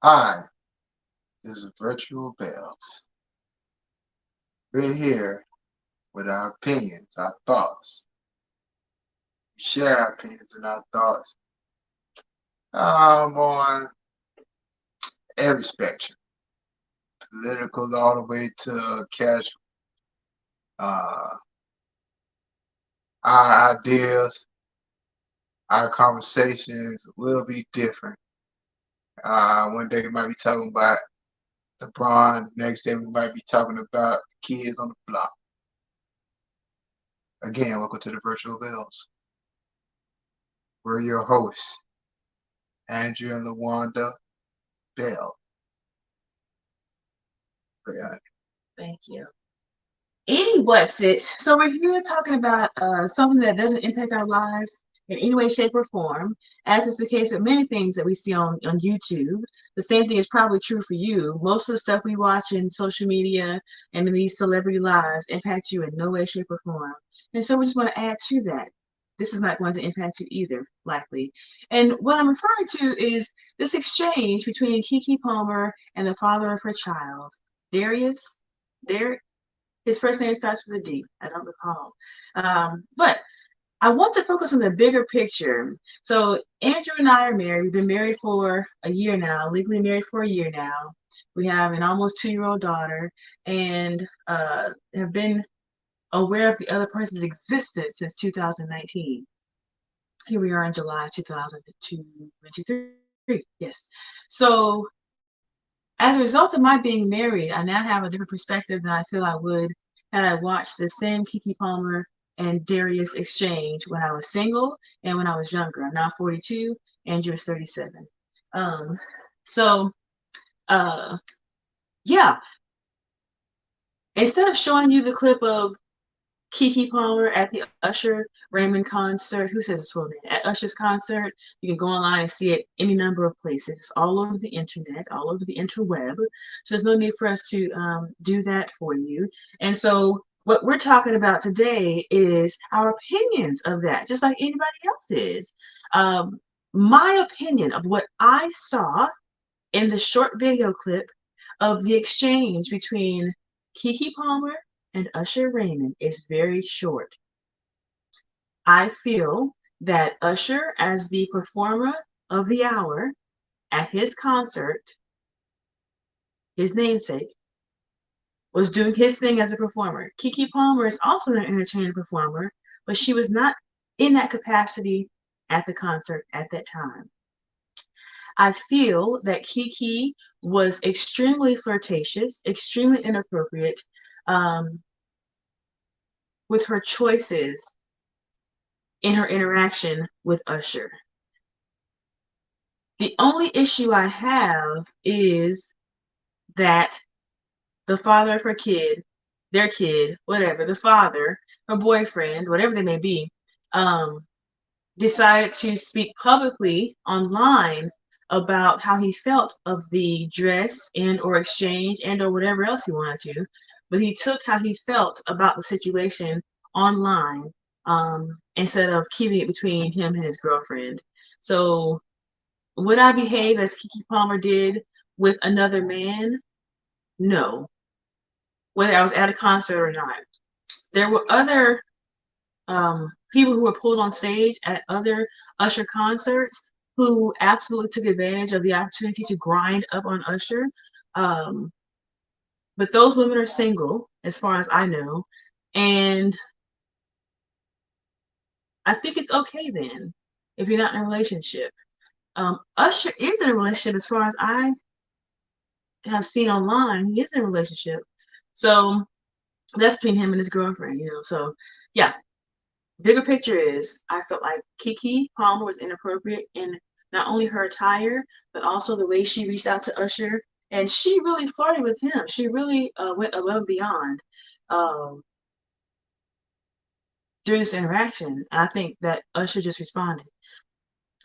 Hi, this is Virtual Bells. We're here with our opinions, our thoughts. We share our opinions and our thoughts on every spectrum, political all the way to casual. Uh, our ideas, our conversations will be different. One day we might be talking about LeBron, next day we might be talking about kids on the block. Again, welcome to the Virtual Bells. We're your hosts, Andrew and LaWanda Bell. Yeah. Thank you. Any what's it? So we're here talking about something that doesn't impact our lives in any way, shape, or form, as is the case with many things that we see on YouTube. The same thing is probably true for you. Most of the stuff we watch in social media and in these celebrity lives impact you in no way, shape, or form. And so we just want to add to that. This is not going to impact you either, likely. And what I'm referring to is this exchange between KeKe Palmer and the father of her child, Darius. Dar his first name starts with a D. I don't recall. But I want to focus on the bigger picture. So Andrew and I are married. We've been married for a year now, legally married for a year now. We have an almost 2-year-old daughter and have been aware of the other person's existence since 2019. Here we are in July 2023. Yes. So as a result of my being married, I now have a different perspective than I feel I would had I watched the same KeKe Palmer and Darius exchange when I was single and when I was younger. I'm now 42, Andrew is 37. Um, so, uh, yeah, instead of showing you the clip of KeKe Palmer at the Usher Raymond concert. Who says his full name? At Usher's concert. You can go online and see it any number of places. It's all over the internet, all over the interweb. So there's no need for us to do that for you. And so what we're talking about today is our opinions of that, just like anybody else's. My opinion of what I saw in the short video clip of the exchange between KeKe Palmer and Usher Raymond is very short. I feel that Usher, as the performer of the hour at his concert, his namesake, was doing his thing as a performer. KeKe Palmer is also an entertainer performer, but she was not in that capacity at the concert at that time. I feel that KeKe was extremely flirtatious, extremely inappropriate um, with her choices in her interaction with Usher. The only issue I have is that the father of her kid, their kid, whatever, the father, her boyfriend, whatever they may be, um, decided to speak publicly online about how he felt of the dress and or exchange and or whatever else he wanted to, but he took how he felt about the situation online instead of keeping it between him and his girlfriend. So would I behave as KeKe Palmer did with another man? No, whether I was at a concert or not. There were other people who were pulled on stage at other Usher concerts who absolutely took advantage of the opportunity to grind up on Usher. Um, but those women are single, as far as I know, and I think it's okay then if you're not in a relationship. Usher is in a relationship, as far as I have seen online. He is in a relationship, so that's between him and his girlfriend, you know. So yeah, bigger picture is I felt like KeKe Palmer was inappropriate in not only her attire, but also the way she reached out to Usher. And she really flirted with him. She really went above and beyond um, during this interaction. I think that Usher just responded.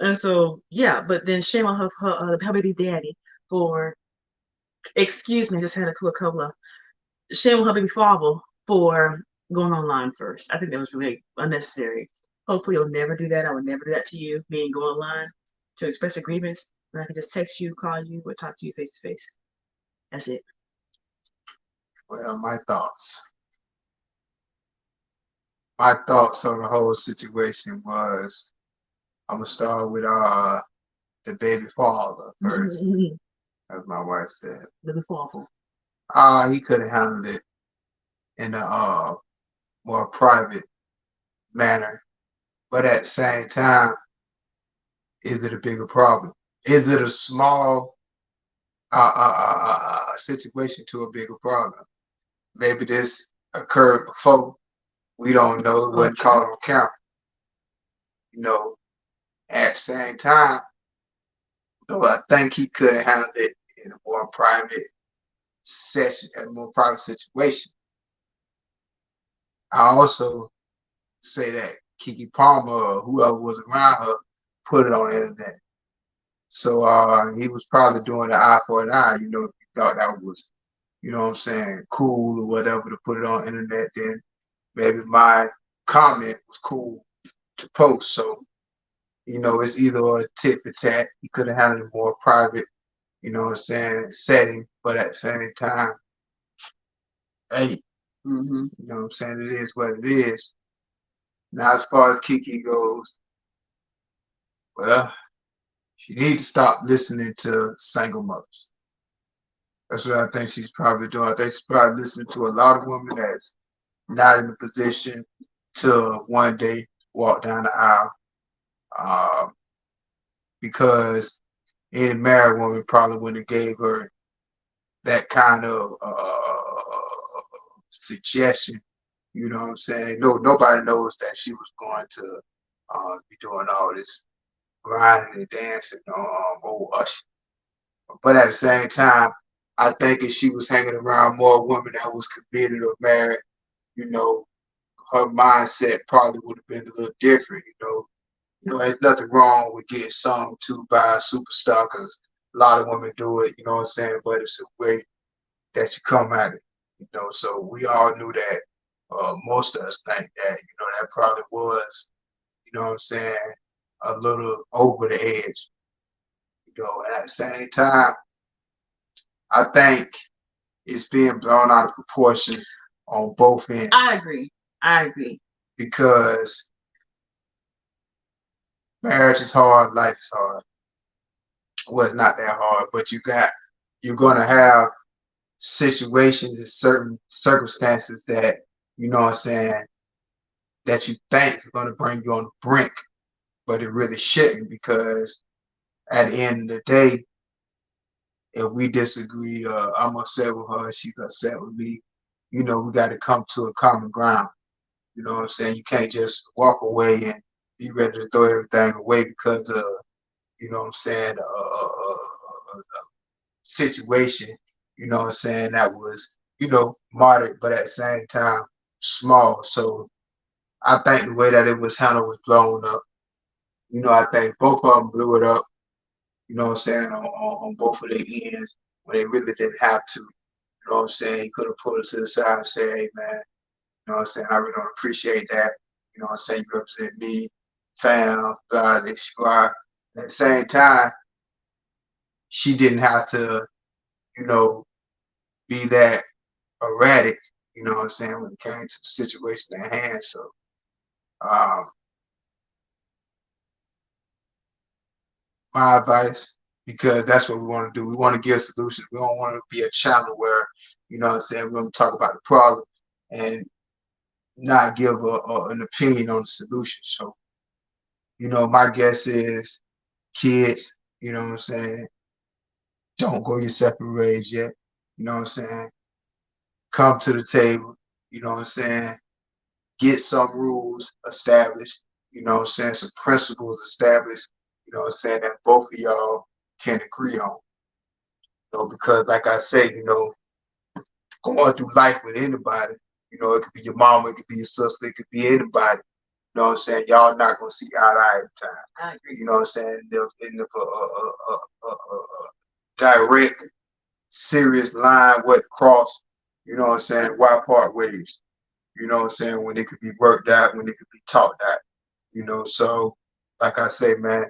And so, yeah, but then shame on her baby daddy for, excuse me, just had a Coca-Cola. Shame on her baby father for going online first. I think that was really unnecessary. Hopefully, you'll never do that. I would never do that to you, meaning go online to express a grievance. where I can just text you, call you, or talk to you face to face. That's it. Well, my thoughts on the whole situation was I'm gonna start with the baby father first, Living as my wife said. awful. He could have handled it in a more private manner, but at the same time, is it a bigger problem? Is it a small situation to a bigger problem? Maybe this occurred before. We don't know. It Oh, wasn't true. caught on camera. You know, at the same time, though, I think he could have handled it in a more private session, a more private situation. I also say that KeKe Palmer or whoever was around her put it on the internet. So he was probably doing the eye for an eye, if he thought that was, what I'm saying, cool or whatever to put it on the internet, then maybe my comment was cool to post. So, it's either a tit for tat. He could have handled it more private, setting, but at the same time, hey, Mm-hmm. what I'm saying, it is what it is. Now, as far as KeKe goes, well, she needs to stop listening to single mothers. That's what I think she's probably doing. I think she's probably listening to a lot of women that's not in a position to one day walk down the aisle, uh, because any married woman probably wouldn't have gave her that kind of suggestion. You know what I'm saying? No, nobody knows that she was going to be doing all this grinding and dancing on old Usher. But at the same time, I think if she was hanging around more women that was committed or married, you know, her mindset probably would have been a little different. There's nothing wrong with getting sung to by a superstar because a lot of women do it. You know what I'm saying? But it's a way that you come at it. So we all knew that. Most of us think that. That probably was. What I'm saying? A little over the edge. And at the same time, I think it's being blown out of proportion on both ends I agree. I agree. because marriage is hard, life is hard. Well, it's not that hard, but you're gonna have situations and certain circumstances that what I'm saying that you think are gonna bring you on the brink, but it really shouldn't because at the end of the day, if we disagree, I'm upset with her, she's upset with me. We got to come to a common ground. You know what I'm saying? You can't just walk away and be ready to throw everything away because of, what I'm saying, situation, what I'm saying, that was, moderate, but at the same time, small. So I think the way that it was handled was blown up. I think both of them blew it up, what I'm saying, on both of their ends when they really didn't have to. You know what I'm saying? He could have pulled us to the side and said, hey, man, you know what I'm saying? I really don't appreciate that. You know what I'm saying? You represent me, fam, blah, this, squad. At the same time, she didn't have to, you know, be that erratic, you know what I'm saying, when it came to the situation at hand. So, um, my advice, because that's what we want to do. We want to give solutions. We don't want to be a channel where, you know what I'm saying, we're going to talk about the problem and not give an opinion on the solution. So, my guess is kids, you know what I'm saying, don't go your separate ways yet. You know what I'm saying? Come to the table, you know what I'm saying? Get some rules established, you know what I'm saying? Some principles established, you know what I'm saying, that both of y'all can agree on. Because like I say, going through life with anybody, it could be your mama, it could be your sister, it could be anybody. You know what I'm saying? Y'all not gonna see eye to eye every time. I agree. You know what I'm saying? If a direct, serious line what cross, you know what I'm saying? Why part ways? You know what I'm saying? When it could be worked out, when it could be talked out. So like I say, man,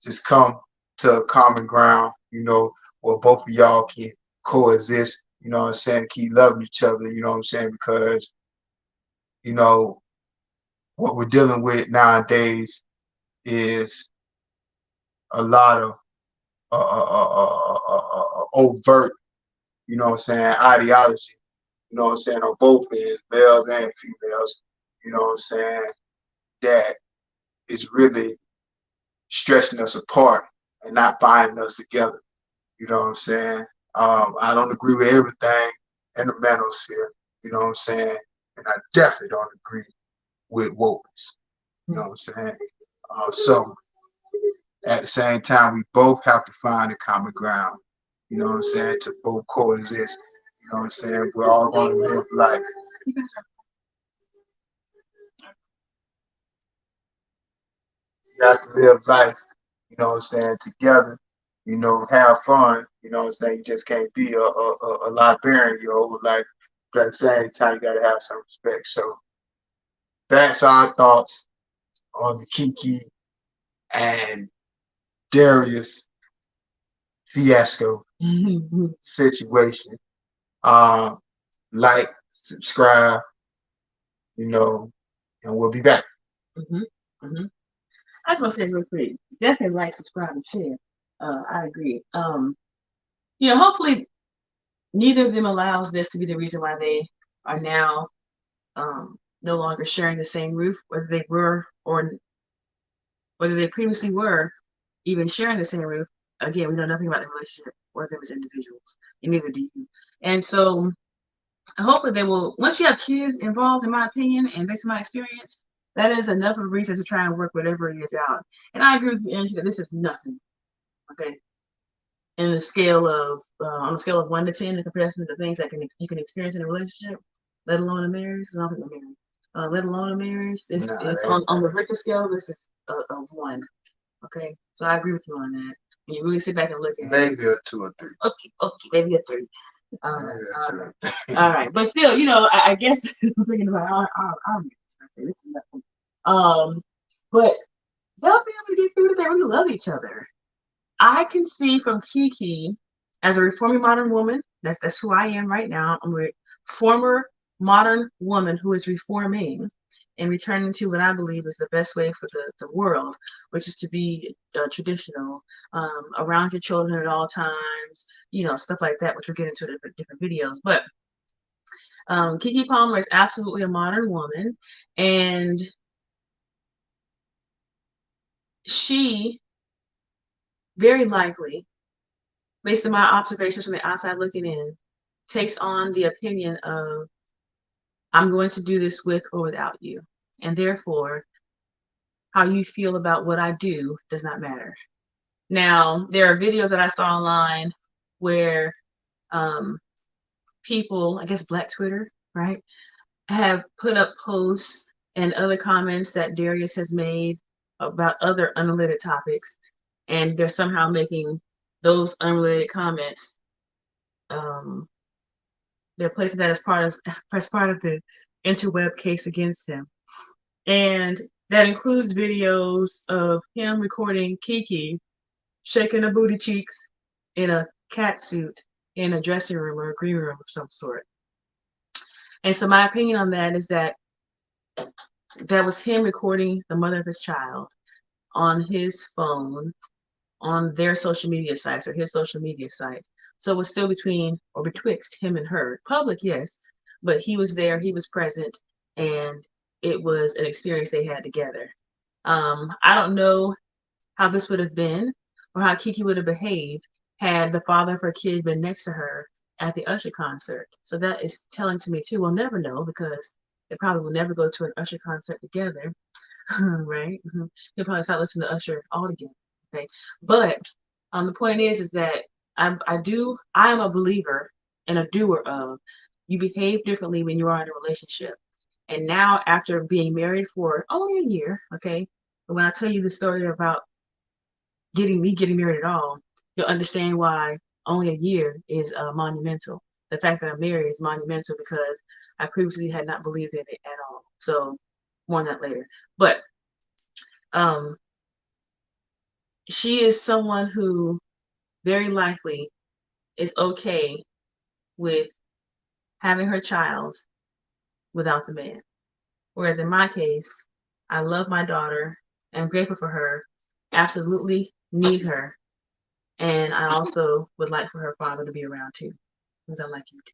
just come to a common ground, where both of y'all can coexist, keep loving each other, because, you know, what we're dealing with nowadays is a lot of overt, ideology, on both ends, males and females, that is really stretching us apart and not binding us together. You know what I'm saying? I don't agree with everything in the manosphere. You know what I'm saying? And I definitely don't agree with wokeness. You know what I'm saying? So at the same time, we both have to find a common ground. You know what I'm saying? To both coexist. You know what I'm saying? We're all going to live life. You have to live life, together, have fun, You just can't be a librarian your whole life. But at the same time, you got to have some respect. So that's our thoughts on the KeKe and Darius fiasco situation. Um, like, subscribe, and we'll be back. Mm-hmm. Mm-hmm. I just want to say real quick, definitely like, subscribe, and share. I agree. Hopefully neither of them allows this to be the reason why they are now no longer sharing the same roof, whether they were or whether they previously were even sharing the same roof. Again, we know nothing about the relationship or them as individuals, and neither do you. And so hopefully they will, once you have kids involved, in my opinion, and based on my experience, that is enough of a reason to try and work whatever it is out. And I agree with you, Angie, that this is nothing. Okay. In the scale of on a scale of 1 to 10 in comparison to the things that you can experience in a relationship, let alone a marriage, let alone a marriage. This is on the Richter scale. This is a 1. Okay, so I agree with you on that. When you really sit back and look at maybe a 2 or 3. Okay, maybe a 3. All right, but still, I guess thinking about our this is nothing. But they'll be able to get through that. They really love each other. I can see from KeKe as a reforming modern woman. That's who I am right now. I'm a former modern woman who is reforming and returning to what I believe is the best way for the world, which is to be traditional, around your children at all times, stuff like that, which we'll get into in different videos. But KeKe Palmer is absolutely a modern woman, and she very likely, based on my observations from the outside looking in, takes on the opinion of, I'm going to do this with or without you. And therefore, how you feel about what I do does not matter. Now, there are videos that I saw online where people, I guess Black Twitter, right, have put up posts and other comments that Darius has made about other unrelated topics. And they're somehow making those unrelated comments, they're placing that as part of the interweb case against him. And that includes videos of him recording KeKe shaking her booty cheeks in a cat suit in a dressing room or a green room of some sort. And so my opinion on that is that was him recording the mother of his child on his phone, on their social media sites or his social media site. So it was still betwixt him and her. Public, yes, but he was there, he was present, and it was an experience they had together. I don't know how this would have been or how KeKe would have behaved had the father of her kid been next to her at the Usher concert. So that is telling to me too. We'll never know because they probably will never go to an Usher concert together, right? He'll probably start listening to Usher altogether. Okay, but the point is that I am a believer and a doer of, you behave differently when you are in a relationship. And now, after being married for only a year, okay, but when I tell you the story about getting married at all, you'll understand why only a year is monumental. The fact that I'm married is monumental because I previously had not believed in it at all. So more on that later. But she is someone who very likely is okay with having her child without the man. Whereas in my case, I love my daughter. I'm grateful for her. Absolutely need her. And I also would like for her father to be around too, because I like him too.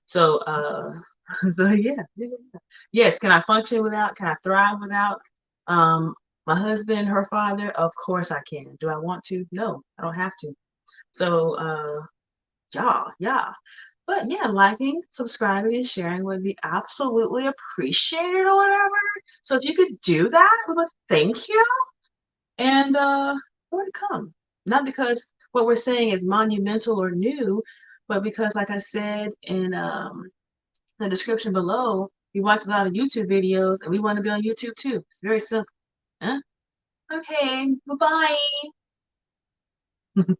So, so yeah, yes. Can I function without? Can I thrive without um, my husband, her father? Of course I can. Do I want to? No, I don't have to. So, yeah. But yeah, liking, subscribing, and sharing would be absolutely appreciated or whatever. So if you could do that, we would thank you. And more to come. Not because what we're saying is monumental or new, but because, like I said in the description below, we watch a lot of YouTube videos and we want to be on YouTube too. It's very simple. Huh? Okay, bye bye.